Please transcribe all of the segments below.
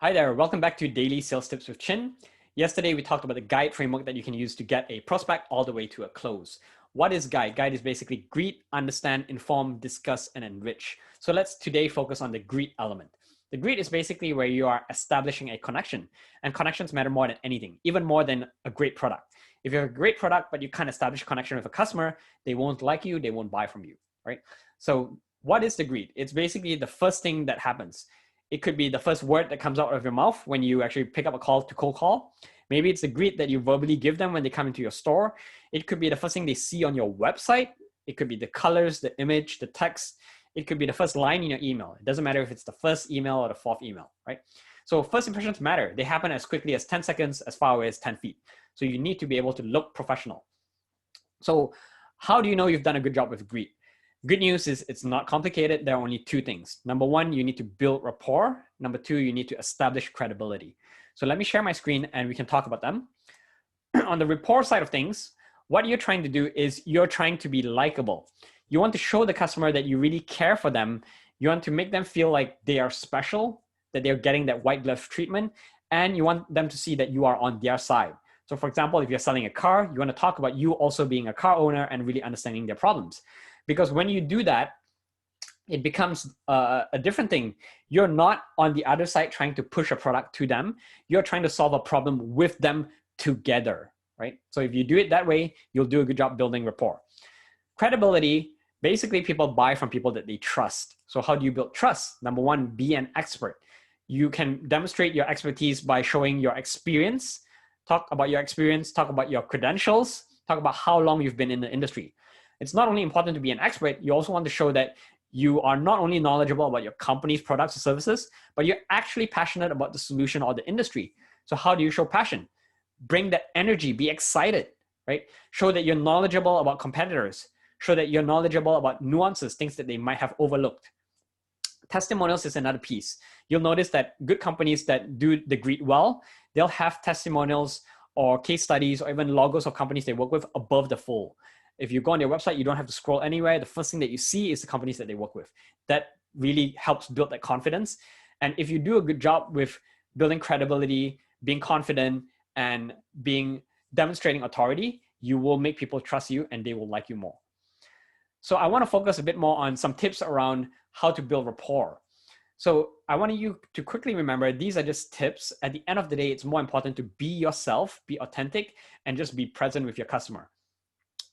Hi there, welcome back to Daily Sales Tips with Chin. Yesterday, we talked about the guide framework that you can use to get a prospect all the way to a close. What is guide? Guide is basically greet, understand, inform, discuss, and enrich. So let's today focus on the greet element. The greet is basically where you are establishing a connection, and connections matter more than anything, even more than a great product. If you have a great product, but you can't establish a connection with a customer, they won't like you, they won't buy from you, right? So what is the greet? It's basically the first thing that happens. It could be the first word that comes out of your mouth when you actually pick up a call to cold call. Maybe it's the greet that you verbally give them when they come into your store. It could be the first thing they see on your website. It could be the colors, the image, the text. It could be the first line in your email. It doesn't matter if it's the first email or the fourth email, right? So first impressions matter. They happen as quickly as 10 seconds, as far away as 10 feet. So you need to be able to look professional. So how do you know you've done a good job with greet? Good news is it's not complicated. There are only two things. Number one, you need to build rapport. Number two, you need to establish credibility. So let me share my screen and we can talk about them. On the rapport side of things, what you're trying to do is you're trying to be likable. You want to show the customer that you really care for them. You want to make them feel like they are special, that they're getting that white glove treatment, and you want them to see that you are on their side. So for example, if you're selling a car, you want to talk about you also being a car owner and really understanding their problems. Because when you do that, it becomes a different thing. You're not on the other side trying to push a product to them. You're trying to solve a problem with them together, right? So if you do it that way, you'll do a good job building rapport. Credibility, basically people buy from people that they trust. So how do you build trust? Number one, be an expert. You can demonstrate your expertise by showing your experience. Talk about your experience, talk about your credentials, talk about how long you've been in the industry. It's not only important to be an expert, you also want to show that you are not only knowledgeable about your company's products or services, but you're actually passionate about the solution or the industry. So how do you show passion? Bring that energy, be excited, right? Show that you're knowledgeable about competitors. Show that you're knowledgeable about nuances, things that they might have overlooked. Testimonials is another piece. You'll notice that good companies that do the greet well, they'll have testimonials or case studies or even logos of companies they work with above the fold. If you go on their website, you don't have to scroll anywhere. The first thing that you see is the companies that they work with. That really helps build that confidence. And if you do a good job with building credibility, being confident, and demonstrating authority, you will make people trust you and they will like you more. So I want to focus a bit more on some tips around how to build rapport. So I want you to quickly remember, these are just tips. At the end of the day, it's more important to be yourself, be authentic, and just be present with your customer.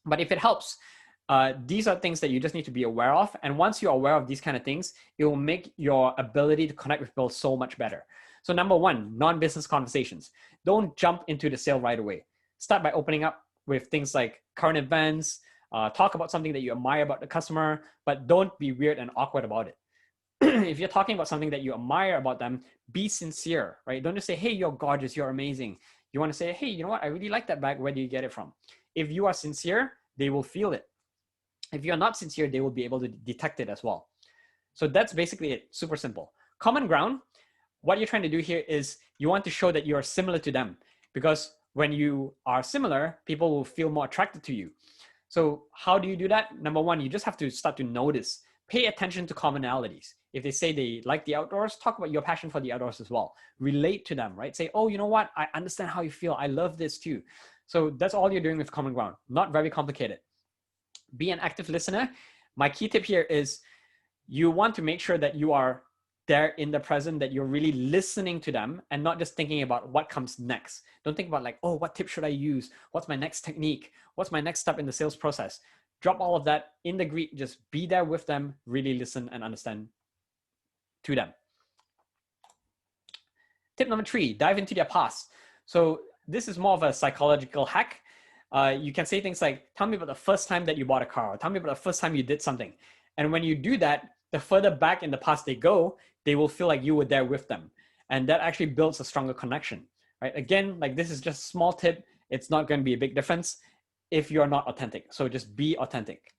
But if it helps, these are things that you just need to be aware of. And once you're aware of these kind of things, it will make your ability to connect with people so much better. So number one, non-business conversations. Don't jump into the sale right away. Start by opening up with things like current events, talk about something that you admire about the customer, but don't be weird and awkward about it. If you're talking about something that you admire about them, be sincere, right? Don't just say, hey, you're gorgeous, you're amazing. You want to say, hey, you know what? I really like that bag. Where do you get it from? If you are sincere, they will feel it. If you're not sincere, they will be able to detect it as well. So that's basically it. Super simple. Common ground. What you're trying to do here is you want to show that you are similar to them, because when you are similar, people will feel more attracted to you. So how do you do that? Number one, you just have to start to notice. Pay attention to commonalities. If they say they like the outdoors, talk about your passion for the outdoors as well. Relate to them, right? Say, oh, you know what? I understand how you feel. I love this too. So that's all you're doing with common ground. Not very complicated. Be an active listener. My key tip here is you want to make sure that you are there in the present, that you're really listening to them and not just thinking about what comes next. Don't think about like, oh, what tip should I use? What's my next technique? What's my next step in the sales process? Drop all of that in the greet. Just be there with them, really listen and understand to them. Tip number 3, dive into their past. So this is more of a psychological hack. You can say things like, tell me about the first time that you bought a car, or tell me about the first time you did something. And when you do that, the further back in the past they go, they will feel like you were there with them. And that actually builds a stronger connection, right? Again, like this is just a small tip. It's not going to be a big difference if you're not authentic. So just be authentic.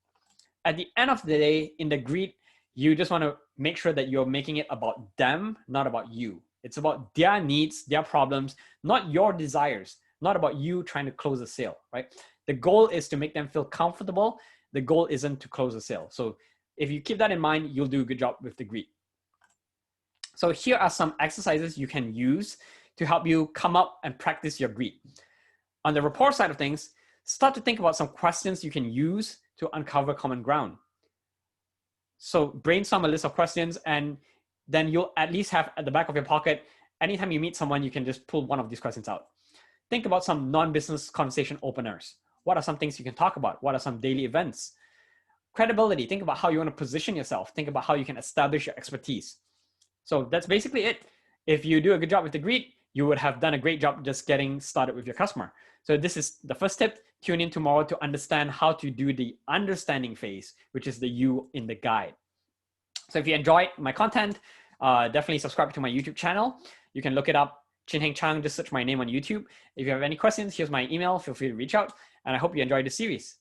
At the end of the day, in the greet, you just want to make sure that you're making it about them, not about you. It's about their needs, their problems, not your desires, not about you trying to close a sale, right? The goal is to make them feel comfortable. The goal isn't to close a sale. So if you keep that in mind, you'll do a good job with the greet. So here are some exercises you can use to help you come up and practice your greet. On the rapport side of things, start to think about some questions you can use to uncover common ground. So brainstorm a list of questions, and then you'll at least have at the back of your pocket, anytime you meet someone, you can just pull one of these questions out. Think about some non-business conversation openers. What are some things you can talk about? What are some daily events? Credibility, think about how you want to position yourself. Think about how you can establish your expertise. So that's basically it. If you do a good job with the greet, you would have done a great job just getting started with your customer. So this is the first tip. Tune in tomorrow to understand how to do the understanding phase, which is the you in the guide. So if you enjoyed my content, definitely subscribe to my YouTube channel. You can look it up, Chin Heng Chang, just search my name on YouTube. If you have any questions, here's my email. Feel free to reach out. And I hope you enjoyed the series.